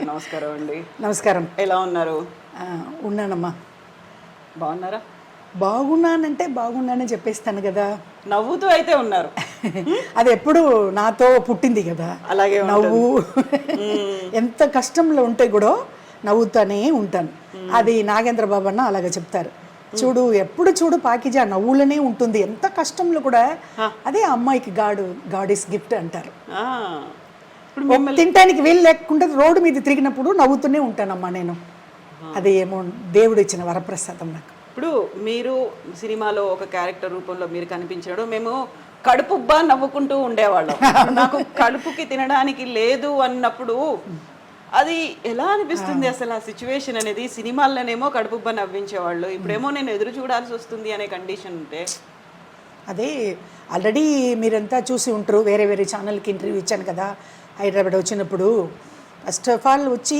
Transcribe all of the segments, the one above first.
నమస్కారం అండి. నమస్కారం. ఎలా ఉన్నారు? ఉన్నానమ్మా. బాగున్నారా? బాగున్నానంటే బాగున్నానని చెప్పేస్తాను కదా. నవ్వుతూ అయితే ఉన్నారు. అది ఎప్పుడు నాతో పుట్టింది కదా. అలాగే నవ్వు ఎంత కష్టంలో ఉంటే కూడా నవ్వుతానే ఉంటాను. అది నాగేంద్ర బాబు అన్న అలాగే చెప్తారు. చూడు ఎప్పుడు చూడు పాకిజా నవ్వులనే ఉంటుంది, ఎంత కష్టంలో కూడా. అదే అమ్మాయికి గాడ్ ఇస్ గిఫ్ట్ అంటారు. తినటానికి వీలు లేకుండా రోడ్డు మీద తిరిగినప్పుడు నవ్వుతూనే ఉంటానమ్మా నేను. అది ఏమో దేవుడు ఇచ్చిన వరప్రసాదం నాకు. ఇప్పుడు మీరు సినిమాలో ఒక క్యారెక్టర్ రూపంలో మీరు కనిపించాడు, మేము కడుపుబ్బా నవ్వుకుంటూ ఉండేవాళ్ళం. నాకు కడుపుకి తినడానికి లేదు అన్నప్పుడు అది ఎలా అనిపిస్తుంది అసలు ఆ సిచ్యువేషన్ అనేది? సినిమాల్లోనేమో కడుపుబ్బా నవ్వించేవాళ్ళు, ఇప్పుడేమో నేను ఎదురు చూడాల్సి వస్తుంది అనే కండిషన్ ఉంటే. అదే ఆల్రెడీ మీరంతా చూసి ఉంటారు, వేరే వేరే ఛానల్కి ఇంటర్వ్యూ ఇచ్చాను కదా హైదరాబాద్ వచ్చినప్పుడు. ఫస్ట్ ఆఫ్ ఆల్ వచ్చి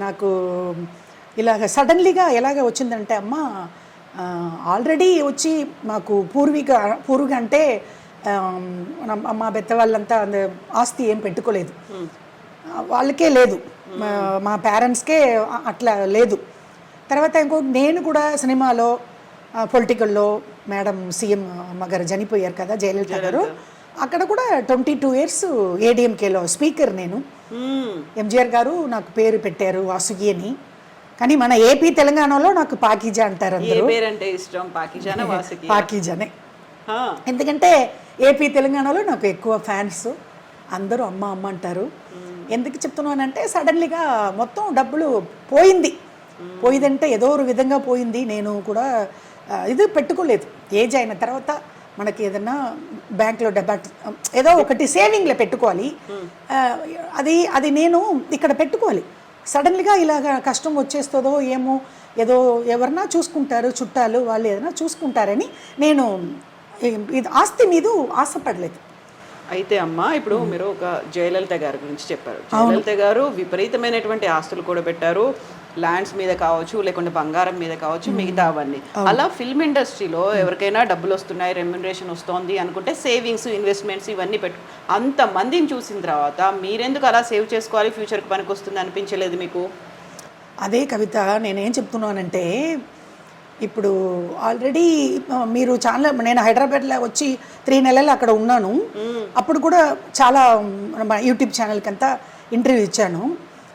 నాకు ఇలాగ సడన్లీగా ఎలాగ వచ్చిందంటే, అమ్మ ఆల్రెడీ వచ్చి మాకు పూర్వీక అంటే మా బెత్త వాళ్ళంతా ఆస్తి ఏం పెట్టుకోలేదు, వాళ్ళకే లేదు, మా పేరెంట్స్కే అట్లా లేదు. తర్వాత నేను కూడా సినిమాలో పొలిటికల్లో మేడం సీఎం అమ్మగారు చనిపోయారు కదా, జయలలిత గారు, అక్కడ కూడా 22 years ఏడీఎంకేలో స్పీకర్ నేను. ఎంజీఆర్ గారు నాకు పేరు పెట్టారు వాసుకి అని, కానీ మన ఏపీ తెలంగాణలో నాకు పాకిజా అంటారు అందరూ. పాకిజానే, ఎందుకంటే ఏపీ తెలంగాణలో నాకు ఎక్కువ ఫ్యాన్స్, అందరూ అమ్మ అమ్మ అంటారు. ఎందుకు చెప్తున్నానంటే సడన్లీగా మొత్తం డబ్బులు పోయిందంటే ఏదో ఒక విధంగా పోయింది. నేను కూడా ఇది పెట్టుకోలేదు. ఏజ్ అయిన తర్వాత మనకి ఏదన్నా బ్యాంక్లో ఏదో ఒకటి సేవింగ్లో పెట్టుకోవాలి. అది నేను ఇక్కడ పెట్టుకోవాలి. సడన్లీగా ఇలాగ కష్టం వచ్చేస్తుందో ఏమో, ఏదో ఎవరన్నా చూసుకుంటారు చుట్టాలు, వాళ్ళు ఏదైనా చూసుకుంటారని నేను ఇది ఆస్తి మీద ఆశపడలేదు. అయితే అమ్మ, ఇప్పుడు మీరు ఒక జయలలిత గారి గురించి చెప్పారు. జయలలిత గారు విపరీతమైనటువంటి ఆస్తులు కూడా పెట్టారు, ల్యాండ్స్ మీద కావచ్చు, లేకుంటే బంగారం మీద కావచ్చు, మిగతా అవన్నీ. అలా ఫిల్మ్ ఇండస్ట్రీలో ఎవరికైనా డబ్బులు వస్తున్నాయి, రెమ్యునరేషన్ వస్తుంది అనుకుంటే సేవింగ్స్, ఇన్వెస్ట్మెంట్స్ ఇవన్నీ అంతమందిని చూసిన తర్వాత మీరెందుకు అలా సేవ్ చేసుకోవాలి, ఫ్యూచర్కి పనికి వస్తుంది అనిపించలేదు మీకు? అదే కవిత, నేనేం చెప్తున్నానంటే, ఇప్పుడు ఆల్రెడీ మీరు చాలా, నేను హైదరాబాద్లో వచ్చి 3 నెలలు అక్కడ ఉన్నాను. అప్పుడు కూడా చాలా యూట్యూబ్ ఛానల్కి అంతా ఇంటర్వ్యూ ఇచ్చాను.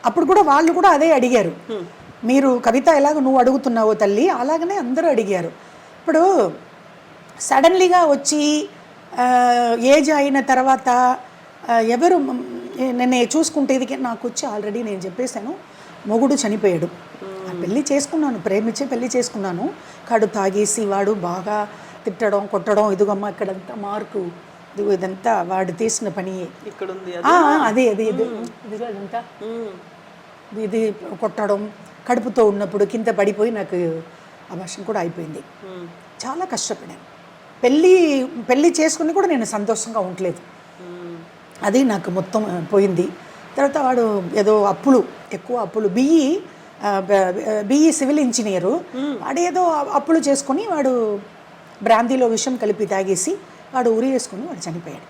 అప్పుడు కూడా వాళ్ళు కూడా అదే అడిగారు, మీరు కవిత ఎలాగ నువ్వు అడుగుతున్నావో తల్లి అలాగనే అందరూ అడిగారు. ఇప్పుడు సడన్లీగా వచ్చి ఏజ్ అయిన తర్వాత ఎవరు నేను చూసుకుంటేది నాకు వచ్చి ఆల్రెడీ నేను చెప్పేశాను, మొగుడు చనిపోయాడు, పెళ్ళి చేసుకున్నాను, ప్రేమించి పెళ్ళి చేసుకున్నాను. కడు తాగేసి వాడు బాగా తిట్టడం కొట్టడం, ఇదిగమ్మ ఇక్కడంతా మార్కు, ఇదంతా వాడు తీసిన పని, ఇక్కడ ఉంది అదే ఇదిగో అదంతా ఇది కొట్టడం, కడుపుతో ఉన్నప్పుడు కింద పడిపోయి నాకు అబార్షన్ కూడా అయిపోయింది. చాలా కష్టపడాను. పెళ్ళి చేసుకుని కూడా నేను సంతోషంగా ఉండలేదు. అది నాకు మొత్తం పోయింది. తర్వాత వాడు ఏదో ఎక్కువ అప్పులు, బిఈ సివిల్ ఇంజనీరు, వాడు ఏదో అప్పులు చేసుకొని వాడు బ్రాందీలో విషం కలిపి తాగేసి వాడు ఉరి వేసుకుని వాడు చనిపోయాడు.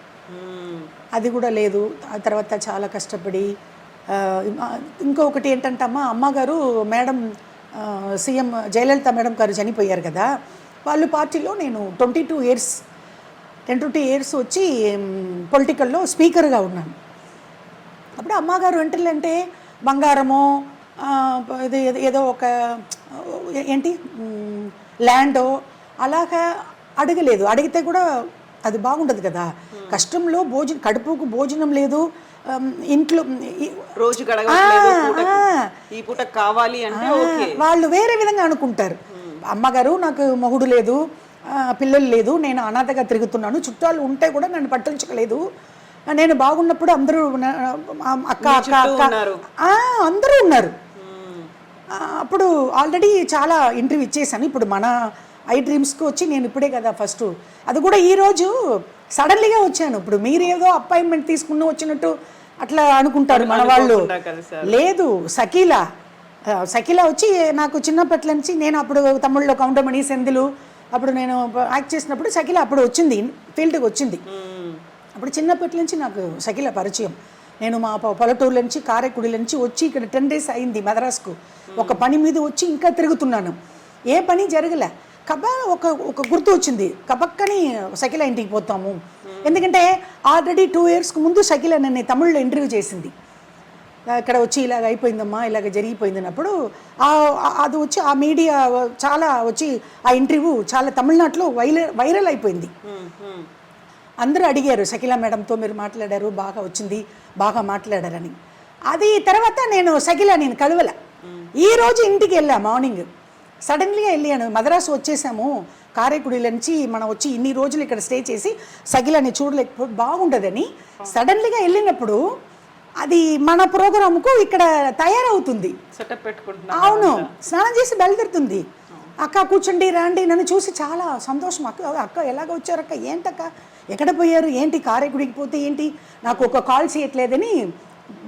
అది కూడా లేదు. ఆ తర్వాత చాలా కష్టపడి ఇంకొకటి ఏంటంటే అమ్మగారు మేడం సీఎం జయలలిత మేడం గారు చనిపోయారు కదా, వాళ్ళు పార్టీలో నేను 22 years వచ్చి పొలిటికల్లో స్పీకర్గా ఉన్నాను. అప్పుడు అమ్మగారు ఏంటంటే బంగారమో ఏదో ఒక ఏంటి ల్యాండో అలాగా అడగలేదు. అడిగితే కూడా అది బాగుండదు కదా, కష్టంలో కడుపుకు భోజనం లేదు, ఇంట్లో రోజు ఈ పూట కావాలి అంటే వాళ్ళు వేరే విధంగా అనుకుంటారు. అమ్మగారు నాకు మొగుడు లేదు, పిల్లలు లేదు, నేను అనాథగా తిరుగుతున్నాను, చుట్టాలు ఉంటే కూడా నన్ను పట్టించలేదు, నేను బాగున్నప్పుడు అందరూ అక్క అక్క అక్క అందరూ ఉన్నారు. అప్పుడు ఆల్రెడీ చాలా ఇంటర్వ్యూ ఇచ్చేసాను. ఇప్పుడు మన ఐ డ్రీమ్స్కి వచ్చి నేను ఇప్పుడే కదా ఫస్ట్, అది కూడా ఈరోజు సడన్లీగా వచ్చాను. ఇప్పుడు మీరేదో అపాయింట్మెంట్ తీసుకుని వచ్చినట్టు అట్లా అనుకుంటారు మన వాళ్ళు. లేదు, సకీలా వచ్చి నాకు చిన్నప్పటి నుంచి, నేను అప్పుడు తమిళ్లో కౌంటమణి సెంధిలు అప్పుడు నేను యాక్ట్ చేసినప్పుడు సకీలా అప్పుడు వచ్చింది, ఫీల్డ్కి వచ్చింది. అప్పుడు చిన్నప్పటి నుంచి నాకు సకీలా పరిచయం. నేను మా పల్లెటూరు నుంచి కారైకుడి నుంచి వచ్చి ఇక్కడ 10 days అయింది మద్రాసుకు. ఒక పని మీద వచ్చి ఇంకా తిరుగుతున్నాను, ఏ పని జరగలే. ఒక గుర్తు వచ్చింది, కబక్కని షకీలా ఇంటికి పోతాము. ఎందుకంటే ఆల్రెడీ 2 yearsకు ముందు షకీలా నన్ను తమిళ్లో ఇంటర్వ్యూ చేసింది. ఇక్కడ వచ్చి ఇలాగ అయిపోయిందమ్మా, ఇలాగ జరిగిపోయిందన్నప్పుడు అది వచ్చి ఆ మీడియా చాలా వచ్చి ఆ ఇంటర్వ్యూ చాలా తమిళనాడులో వైరల్ అయిపోయింది. అందరూ అడిగారు, షకీలా మేడంతో మీరు మాట్లాడారు, బాగా వచ్చింది, బాగా మాట్లాడారని. అది తర్వాత నేను కలవల. ఈరోజు ఇంటికి వెళ్ళా మార్నింగ్, సడన్లీగా వెళ్ళాను. మద్రాసు వచ్చేసాము, కారైకుడి నుంచి మనం వచ్చి ఇన్ని రోజులు ఇక్కడ స్టే చేసి షకీలాని చూడలేకపోతే బాగుండదని సడన్లీగా వెళ్ళినప్పుడు అది మన ప్రోగ్రామ్కు ఇక్కడ తయారవుతుంది. అవును, స్నానం చేసి బయలుదేరుతుంది. అక్క కూర్చోండి రండి, నన్ను చూసి చాలా సంతోషం. అక్క ఎలాగ వచ్చారు అక్క, ఏంటక్క ఎక్కడ పోయారు, ఏంటి కారైకుడికి పోతే ఏంటి, నాకు ఒక కాల్ చేయట్లేదని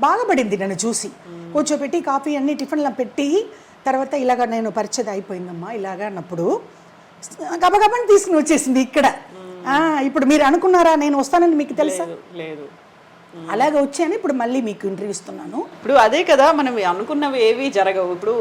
బాధపడింది. నన్ను చూసి కూర్చోపెట్టి కాఫీ అన్ని టిఫిన్లో పెట్టి తర్వాత ఇలాగ నేను పరిచయం అయిపోయిందమ్మా ఇలాగ అన్నప్పుడు గబగబని తీసుకుని వచ్చేసింది ఇక్కడ. ఇప్పుడు మీరు అనుకున్నారా నేను వస్తానని, మీకు తెలుసా? లేదు. అలాగే వచ్చాను, ఇప్పుడు మళ్ళీ మీకు ఇంటర్వ్యూ ఇస్తున్నాను. ఇప్పుడు అదే కదా, మనం అనుకున్నవి ఏవి జరగవు. ఇప్పుడు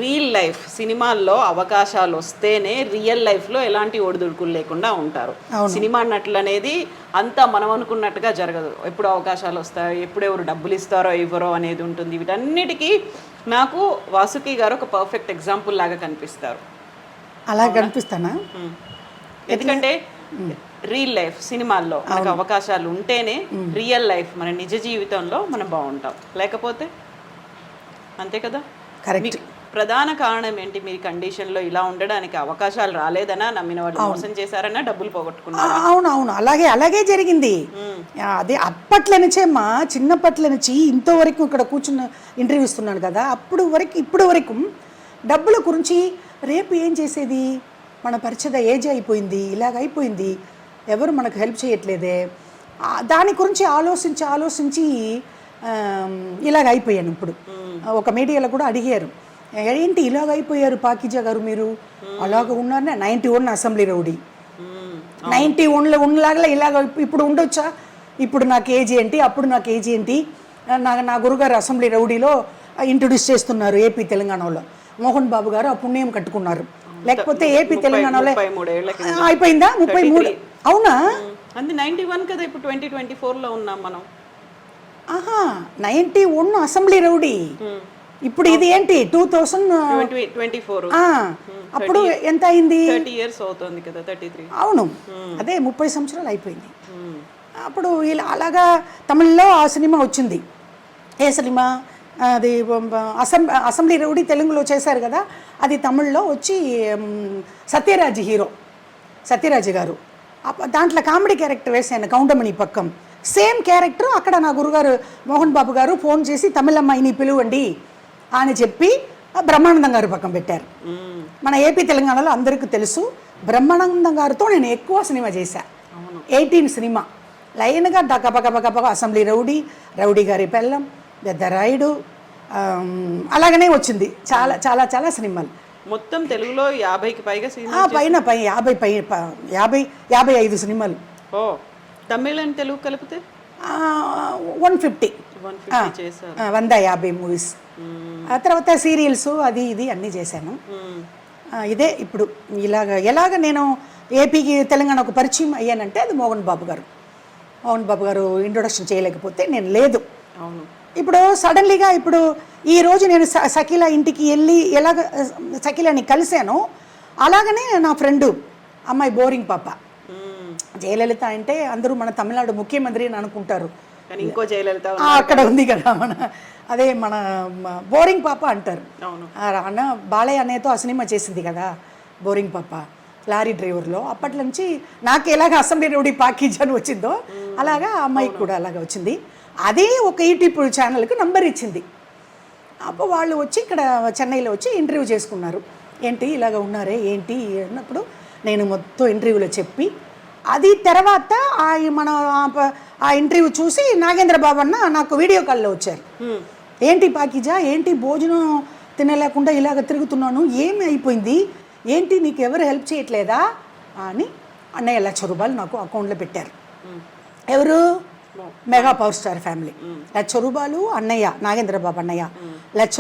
రియల్ లైఫ్ సినిమాల్లో అవకాశాలు వస్తేనే రియల్ లైఫ్లో ఎలాంటి ఒడిదుడుకులు లేకుండా ఉంటారు. సినిమా నటులు అనేది అంతా మనం అనుకున్నట్టుగా జరగదు. ఎప్పుడు అవకాశాలు వస్తాయో, ఎప్పుడు ఎవరు డబ్బులు ఇస్తారో ఇవ్వరో అనేది ఉంటుంది. వీటన్నిటికీ నాకు వాసుకి గారు ఒక పర్ఫెక్ట్ ఎగ్జాంపుల్ లాగా కనిపిస్తారు. అలా కనిపిస్తానా? ఎందుకంటే రియల్ లైఫ్ సినిమాల్లో మనకు అవకాశాలు ఉంటేనే రియల్ లైఫ్ మన నిజ జీవితంలో మనం బాగుంటాం, లేకపోతే అంతే కదా. కరెక్ట్. ప్రధాన కారణం ఏంటి? మీరు కండిషన్లో ఇలా ఉండడానికి అవకాశాలు రాలేదనా, నమ్మిన వాళ్ళు మోసం చేశారనా, డబ్బులు పోగొట్టుకున్నారా? అవునవును, అలాగే జరిగింది. అదే అప్పట్లో నుంచే మా చిన్నప్పట్ల నుంచి ఇంతవరకు ఇక్కడ కూర్చున్న ఇంటర్వ్యూ ఇస్తున్నాను కదా, ఇప్పుడు వరకు డబ్బుల గురించి రేపు ఏం చేసేది, మన పరిచయ ఏజ్ అయిపోయింది, ఇలాగ అయిపోయింది, ఎవరు మనకు హెల్ప్ చేయట్లేదే, దాని గురించి ఆలోచించి ఇలాగ అయిపోయాను. ఇప్పుడు ఒక మీడియాలో కూడా అడిగారు, ఏంటి ఇలాగ అయిపోయారు పాకిజా గారు మీరు, అలాగ ఉన్నారనే 91 అసెంబ్లీ రౌడీ, 91లో ఉన్నలాగా ఇలాగ ఇప్పుడు ఉండొచ్చా? ఇప్పుడు నాకు ఏజ్ ఏంటి, అప్పుడు నాకు ఏజ్ ఏంటి? నా గురుగారు అసెంబ్లీ రౌడీలో ఇంట్రొడ్యూస్ చేస్తున్నారు ఏపీ తెలంగాణలో. మోహన్ బాబు గారు ఆ పుణ్యం కట్టుకున్నారు, లేకపోతే ఏపీ తెలంగాణలో అయిపోయిందా? 33. అవునా? అది 91 కదా, ఇప్పుడు 2024లో ఉన్నాం మనం. 91 అసెంబ్లీ రౌడీ, ఇప్పుడు ఇది ఏంటి 2024. అప్పుడు ఎంత అయింది? 30 years అవుతుంది కదా, 33. అవును, అదే 30 సంవత్సరాలు అయిపోయింది. అప్పుడు ఇలా అలాగా తమిళ్లో ఆ సినిమా వచ్చింది. ఏ సినిమా అది? అసెంబ్లీ రౌడీ తెలుగులో చేశారు కదా, అది తమిళ్లో వచ్చి సత్యరాజ్ హీరో, సత్యరాజ్ గారు. దాంట్లో కామెడీ క్యారెక్టర్ వేసాను, కౌండమణి పక్కం. సేమ్ క్యారెక్టర్ అక్కడ నా గురుగారు మోహన్ బాబు గారు ఫోన్ చేసి తమిళమ్మాయిని పిలువండి అని చెప్పి బ్రహ్మానందం గారు పక్కన పెట్టారు. మన ఏపీ తెలంగాణలో అందరికీ తెలుసు, బ్రహ్మానందం గారితో నేను ఎక్కువ సినిమా చేశాను. 18 సినిమా లైన్గా గబగబ అసెంబ్లీ రౌడీ గారి పెళ్ళం, పెద్దరాయుడు, అలాగనే వచ్చింది చాలా చాలా చాలా సినిమాలు. మొత్తం తెలుగులో 50కి పైగా పైన 55 సినిమాలు. ఓ, తమిళ అండ్ తెలుగు కలిపితే 150 చేశారు. 150 మూవీస్. ఆ తర్వాత సీరియల్స్ అది ఇది అన్నీ చేశాను. ఇదే ఇప్పుడు ఎలాగ నేను ఏపీకి తెలంగాణకు పరిచయం అయ్యానంటే అది మోహన్ బాబు గారు ఇంట్రొడక్షన్ చేయలేకపోతే నేను లేదు. అవును. ఇప్పుడు సడన్లీగా ఇప్పుడు ఈరోజు నేను షకీలా ఇంటికి వెళ్ళి ఎలాగ షకీలాని కలిశాను, అలాగనే నా ఫ్రెండు అమ్మాయి బోరింగ్ పాప, జయలలిత అంటే అందరూ మన తమిళనాడు ముఖ్యమంత్రి అని అనుకుంటారు, ఇంకో జయలలిత అక్కడ ఉంది కదా, అదే మన బోరింగ్ పాప అంటారు. అన్న బాలయ్య అనేతో ఆ సినిమా చేసింది కదా బోరింగ్ పాప, లారీ డ్రైవర్లో. అప్పటి నుంచి నాకు ఎలాగ అసెంబ్లీ రౌడీ పాకీజ్ అని వచ్చిందో అలాగా ఆ అమ్మాయికి కూడా అలాగ వచ్చింది. అదే ఒక యూట్యూబ్ ఛానల్కి నంబర్ ఇచ్చింది. అప్పుడు వాళ్ళు వచ్చి ఇక్కడ చెన్నైలో వచ్చి ఇంటర్వ్యూ చేసుకున్నారు. ఏంటి ఇలాగ ఉన్నారే ఏంటి అన్నప్పుడు నేను మొత్తం ఇంటర్వ్యూలో చెప్పి, అది తర్వాత మన ఆ ఇంటర్వ్యూ చూసి నాగేంద్ర బాబు అన్న నాకు వీడియో కాల్లో వచ్చారు. ఏంటి పాకిజా, ఏంటి భోజనం తినలేకుండా ఇలాగ తిరుగుతున్నాను, ఏమి అయిపోయింది, ఏంటి నీకు ఎవరు హెల్ప్ చేయట్లేదా అని అన్నయ్య 1,00,000 రూపాయలు నాకు అకౌంట్లో పెట్టారు. ఎవరు? Mega power star family. లచ్చ రూపాయలు అన్నయ్య నాగేంద్ర బాబు అన్నయ్య, లచ్చ